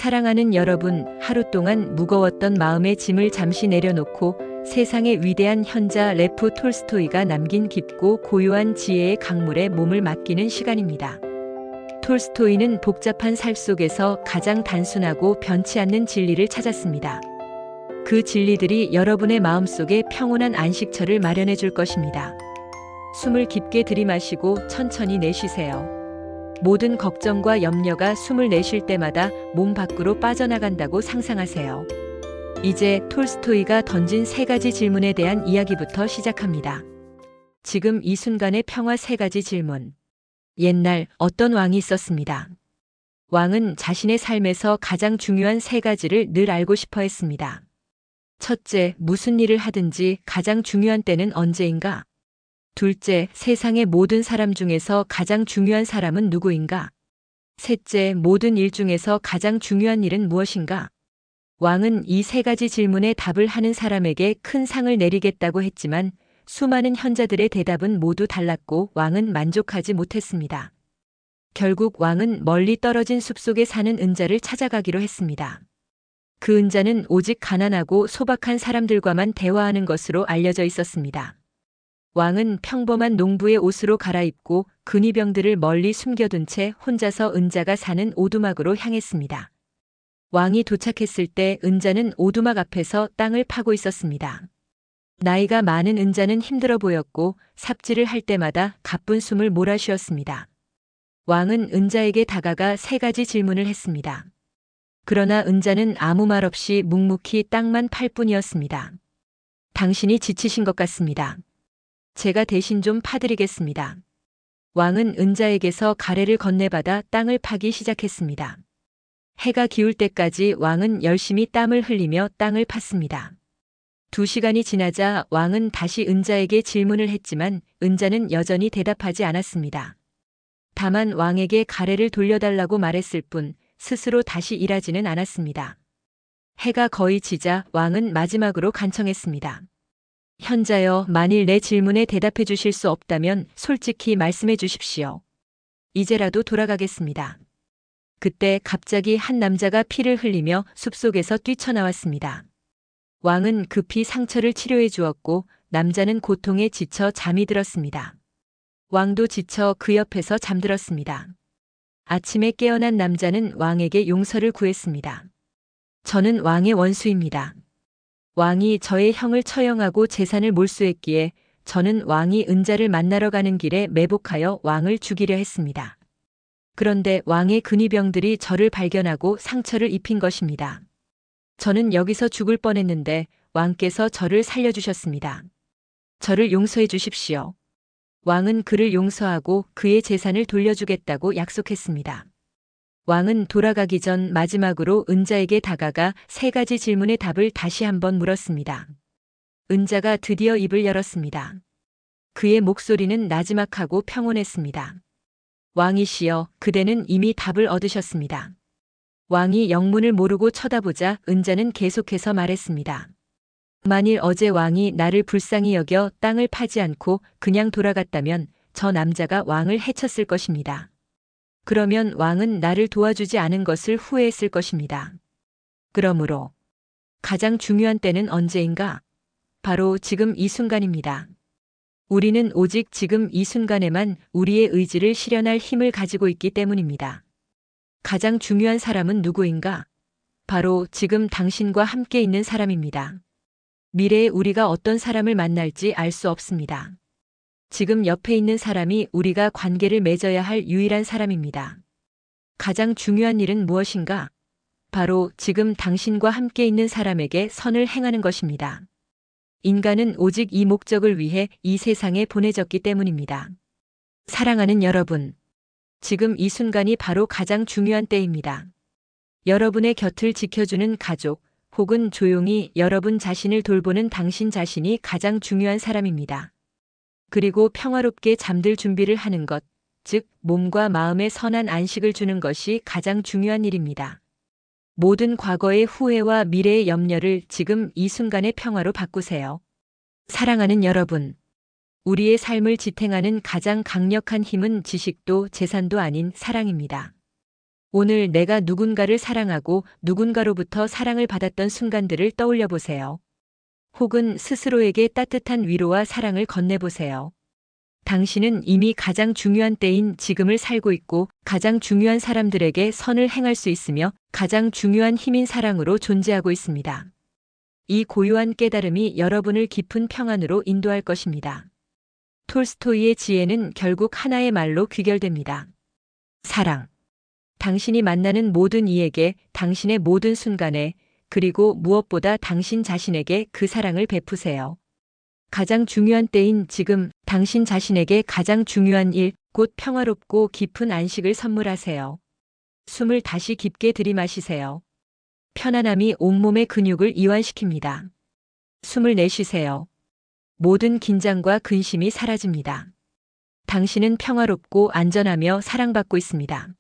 사랑하는 여러분, 하루 동안 무거웠던 마음의 짐을 잠시 내려놓고 세상의 위대한 현자 레프 톨스토이가 남긴 깊고 고요한 지혜의 강물에 몸을 맡기는 시간입니다. 톨스토이는 복잡한 삶 속에서 가장 단순하고 변치 않는 진리를 찾았습니다. 그 진리들이 여러분의 마음속에 평온한 안식처를 마련해 줄 것입니다. 숨을 깊게 들이마시고 천천히 내쉬세요. 모든 걱정과 염려가 숨을 내쉴 때마다 몸 밖으로 빠져나간다고 상상하세요. 이제 톨스토이가 던진 3가지 질문에 대한 이야기부터 시작합니다. 지금 이 순간의 평화 3가지 질문. 옛날 어떤 왕이 있었습니다. 왕은 자신의 삶에서 가장 중요한 3가지를 늘 알고 싶어 했습니다. 첫째, 무슨 일을 하든지 가장 중요한 때는 언제인가? 둘째, 세상의 모든 사람 중에서 가장 중요한 사람은 누구인가? 셋째, 모든 일 중에서 가장 중요한 일은 무엇인가? 왕은 이 3가지 질문에 답을 하는 사람에게 큰 상을 내리겠다고 했지만 수많은 현자들의 대답은 모두 달랐고 왕은 만족하지 못했습니다. 결국 왕은 멀리 떨어진 숲속에 사는 은자를 찾아가기로 했습니다. 그 은자는 오직 가난하고 소박한 사람들과만 대화하는 것으로 알려져 있었습니다. 왕은 평범한 농부의 옷으로 갈아입고 근위병들을 멀리 숨겨둔 채 혼자서 은자가 사는 오두막으로 향했습니다. 왕이 도착했을 때 은자는 오두막 앞에서 땅을 파고 있었습니다. 나이가 많은 은자는 힘들어 보였고 삽질을 할 때마다 가쁜 숨을 몰아쉬었습니다. 왕은 은자에게 다가가 3가지 질문을 했습니다. 그러나 은자는 아무 말 없이 묵묵히 땅만 팔 뿐이었습니다. 당신이 지치신 것 같습니다. 제가 대신 좀 파드리겠습니다. 왕은 은자에게서 가래를 건네받아 땅을 파기 시작했습니다. 해가 기울 때까지 왕은 열심히 땀을 흘리며 땅을 팠습니다. 2시간이 지나자 왕은 다시 은자에게 질문을 했지만 은자는 여전히 대답하지 않았습니다. 다만 왕에게 가래를 돌려달라고 말했을 뿐 스스로 다시 일하지는 않았습니다. 해가 거의 지자 왕은 마지막으로 간청했습니다. 현자여, 만일 내 질문에 대답해 주실 수 없다면 솔직히 말씀해 주십시오. 이제라도 돌아가겠습니다. 그때 갑자기 한 남자가 피를 흘리며 숲속에서 뛰쳐나왔습니다. 왕은 급히 상처를 치료해 주었고 남자는 고통에 지쳐 잠이 들었습니다. 왕도 지쳐 그 옆에서 잠들었습니다. 아침에 깨어난 남자는 왕에게 용서를 구했습니다. 저는 왕의 원수입니다. 왕이 저의 형을 처형하고 재산을 몰수했기에 저는 왕이 은자를 만나러 가는 길에 매복하여 왕을 죽이려 했습니다. 그런데 왕의 근위병들이 저를 발견하고 상처를 입힌 것입니다. 저는 여기서 죽을 뻔했는데 왕께서 저를 살려주셨습니다. 저를 용서해 주십시오. 왕은 그를 용서하고 그의 재산을 돌려주겠다고 약속했습니다. 왕은 돌아가기 전 마지막으로 은자에게 다가가 3가지 질문의 답을 다시 한번 물었습니다. 은자가 드디어 입을 열었습니다. 그의 목소리는 나지막하고 평온했습니다. 왕이시여, 그대는 이미 답을 얻으셨습니다. 왕이 영문을 모르고 쳐다보자 은자는 계속해서 말했습니다. 만일 어제 왕이 나를 불쌍히 여겨 땅을 파지 않고 그냥 돌아갔다면 저 남자가 왕을 해쳤을 것입니다. 그러면 왕은 나를 도와주지 않은 것을 후회했을 것입니다. 그러므로 가장 중요한 때는 언제인가? 바로 지금 이 순간입니다. 우리는 오직 지금 이 순간에만 우리의 의지를 실현할 힘을 가지고 있기 때문입니다. 가장 중요한 사람은 누구인가? 바로 지금 당신과 함께 있는 사람입니다. 미래에 우리가 어떤 사람을 만날지 알 수 없습니다. 지금 옆에 있는 사람이 우리가 관계를 맺어야 할 유일한 사람입니다. 가장 중요한 일은 무엇인가? 바로 지금 당신과 함께 있는 사람에게 선을 행하는 것입니다. 인간은 오직 이 목적을 위해 이 세상에 보내졌기 때문입니다. 사랑하는 여러분, 지금 이 순간이 바로 가장 중요한 때입니다. 여러분의 곁을 지켜주는 가족, 혹은 조용히 여러분 자신을 돌보는 당신 자신이 가장 중요한 사람입니다. 그리고 평화롭게 잠들 준비를 하는 것, 즉 몸과 마음에 선한 안식을 주는 것이 가장 중요한 일입니다. 모든 과거의 후회와 미래의 염려를 지금 이 순간의 평화로 바꾸세요. 사랑하는 여러분, 우리의 삶을 지탱하는 가장 강력한 힘은 지식도 재산도 아닌 사랑입니다. 오늘 내가 누군가를 사랑하고 누군가로부터 사랑을 받았던 순간들을 떠올려 보세요. 혹은 스스로에게 따뜻한 위로와 사랑을 건네보세요. 당신은 이미 가장 중요한 때인 지금을 살고 있고 가장 중요한 사람들에게 선을 행할 수 있으며 가장 중요한 힘인 사랑으로 존재하고 있습니다. 이 고요한 깨달음이 여러분을 깊은 평안으로 인도할 것입니다. 톨스토이의 지혜는 결국 하나의 말로 귀결됩니다. 사랑. 당신이 만나는 모든 이에게, 당신의 모든 순간에, 그리고 무엇보다 당신 자신에게 그 사랑을 베푸세요. 가장 중요한 때인 지금, 당신 자신에게 가장 중요한 일, 곧 평화롭고 깊은 안식을 선물하세요. 숨을 다시 깊게 들이마시세요. 편안함이 온몸의 근육을 이완시킵니다. 숨을 내쉬세요. 모든 긴장과 근심이 사라집니다. 당신은 평화롭고 안전하며 사랑받고 있습니다.